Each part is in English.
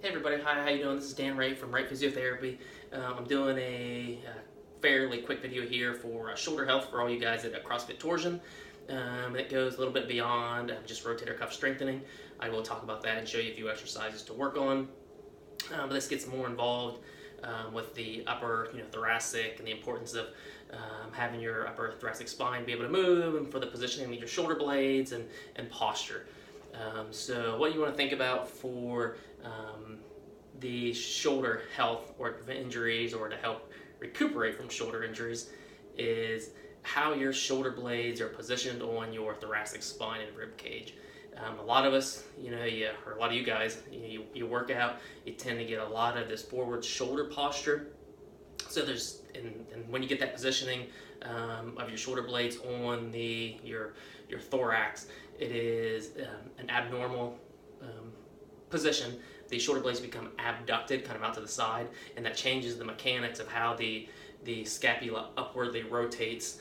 Hey everybody, hi, how you doing? This is Wright from Wright Physiotherapy. I'm doing a fairly quick video here for shoulder health for all you guys at CrossFit Torsion. It goes a little bit beyond just rotator cuff strengthening. I will talk about that and show you a few exercises to work on. But this gets more involved with the upper thoracic and the importance of having your upper thoracic spine be able to move, and for the positioning of your shoulder blades and posture. So what you want to think about for the shoulder health or to prevent injuries or to help recuperate from shoulder injuries is how your shoulder blades are positioned on your thoracic spine and rib cage. A lot of us, or a lot of you guys, you work out, you tend to get a lot of this forward shoulder posture. So and when you get that positioning of your shoulder blades on your thorax, it is an abnormal position. The shoulder blades become abducted, kind of out to the side, and that changes the mechanics of how the scapula upwardly rotates,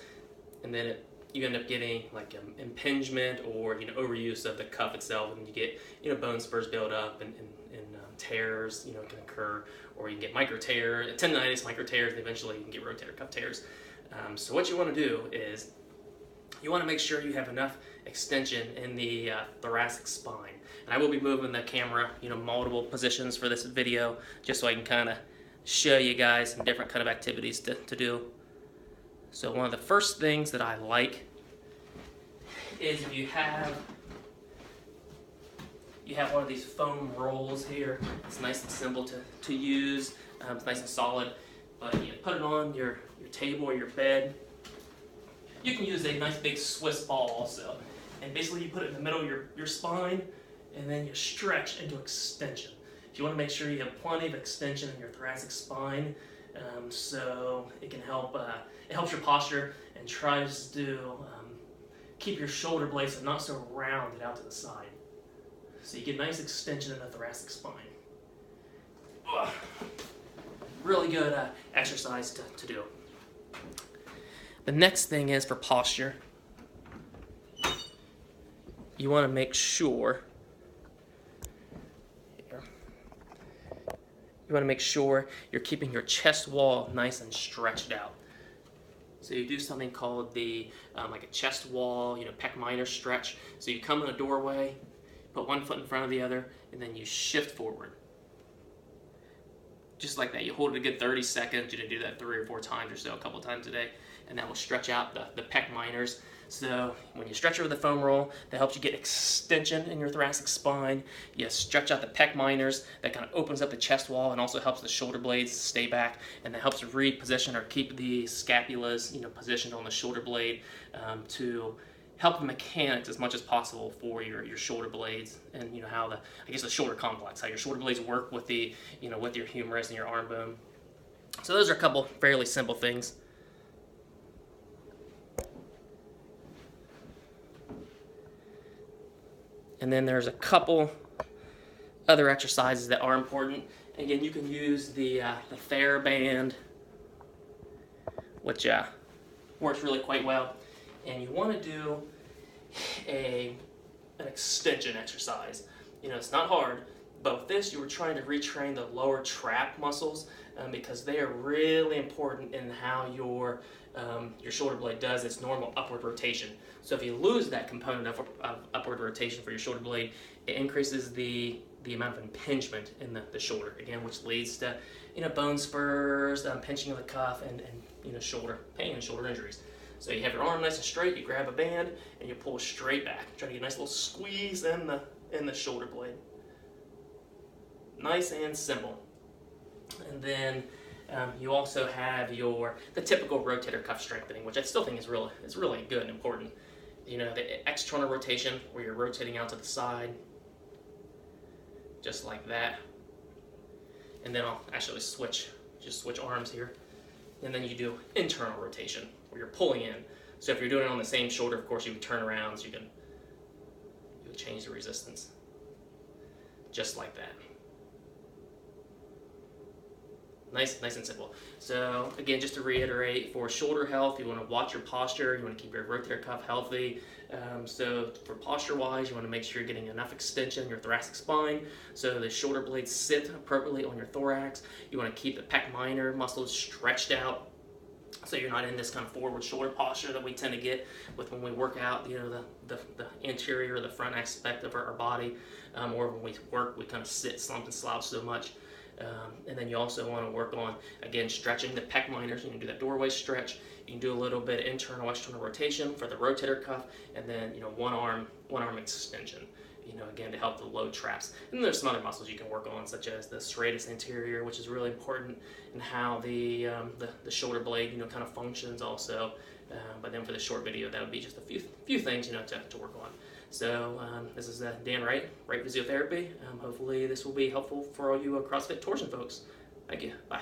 and then you end up getting like impingement or overuse of the cuff itself, and you get bone spurs build up and tears can occur, or you can get micro tear, tendonitis, micro tears, and eventually you can get rotator cuff tears. So what you want to do is you want to make sure you have enough extension in the thoracic spine. And I will be moving the camera, multiple positions for this video, just so I can kind of show you guys some different kind of activities to do. So one of the first things that I like is if you have one of these foam rolls here. It's nice and simple to use. It's nice and solid, but you put it on your table or your bed. You can use a nice big Swiss ball also. And basically you put it in the middle of your spine, and then you stretch into extension. You want to make sure you have plenty of extension in your thoracic spine, so it can help. It helps your posture and tries to keep your shoulder blades not so rounded out to the side. So you get nice extension in the thoracic spine. Ugh. Really good exercise to do. The next thing is for posture. You want to make sure you're keeping your chest wall nice and stretched out. So you do something called the like a chest wall, pec minor stretch. So you come in a doorway, put one foot in front of the other, and then you shift forward. Just like that. You hold it a good 30 seconds. You do that 3 or 4 times or so, a couple times a day, and that will stretch out the pec minors. So when you stretch over the foam roll, that helps you get extension in your thoracic spine. You stretch out the pec minors, that kind of opens up the chest wall and also helps the shoulder blades stay back, and that helps reposition or keep the scapulas positioned on the shoulder blade to help the mechanics as much as possible for your shoulder blades, and how the shoulder complex, how your shoulder blades work with the with your humerus and your arm bone. So those are a couple fairly simple things. And then there's a couple other exercises that are important. Again, you can use the TheraBand, which works really quite well. And you want to do an extension exercise. It's not hard, but with this, you were trying to retrain the lower trap muscles because they are really important in how your shoulder blade does its normal upward rotation. So if you lose that component of upward rotation for your shoulder blade, it increases the amount of impingement in the shoulder, again, which leads to bone spurs, pinching of the cuff, and shoulder pain and shoulder injuries. So you have your arm nice and straight, you grab a band, and you pull straight back. Try to get a nice little squeeze in the shoulder blade. Nice and simple. And then you also have the typical rotator cuff strengthening, which I still think is really good and important. The external rotation, where you're rotating out to the side, just like that. And then I'll actually switch arms here. And then you do internal rotation, where you're pulling in. So if you're doing it on the same shoulder, of course you would turn around, so you would change the resistance. Just like that. Nice and simple. So again, just to reiterate, for shoulder health, you want to watch your posture, you want to keep your rotator cuff healthy, So for posture wise, you want to make sure you're getting enough extension in your thoracic spine so the shoulder blades sit appropriately on your thorax. You want to keep the pec minor muscles stretched out so you're not in this kind of forward shoulder posture that we tend to get with when we work out, the anterior or the front aspect of our body, or when we work, we kind of sit, slump, and slouch so much. And then you also want to work on, again, stretching the pec minors. You can do that doorway stretch. You can do a little bit of internal, external rotation for the rotator cuff, and then one arm extension. Again, to help the load traps. And there's some other muscles you can work on, such as the serratus anterior, which is really important in how the shoulder blade, kind of functions also. But then for the short video, that would be just a few things, to work on. So this is Dan Wright, Wright Physiotherapy. Hopefully this will be helpful for all you CrossFit torsion folks. Thank you. Bye.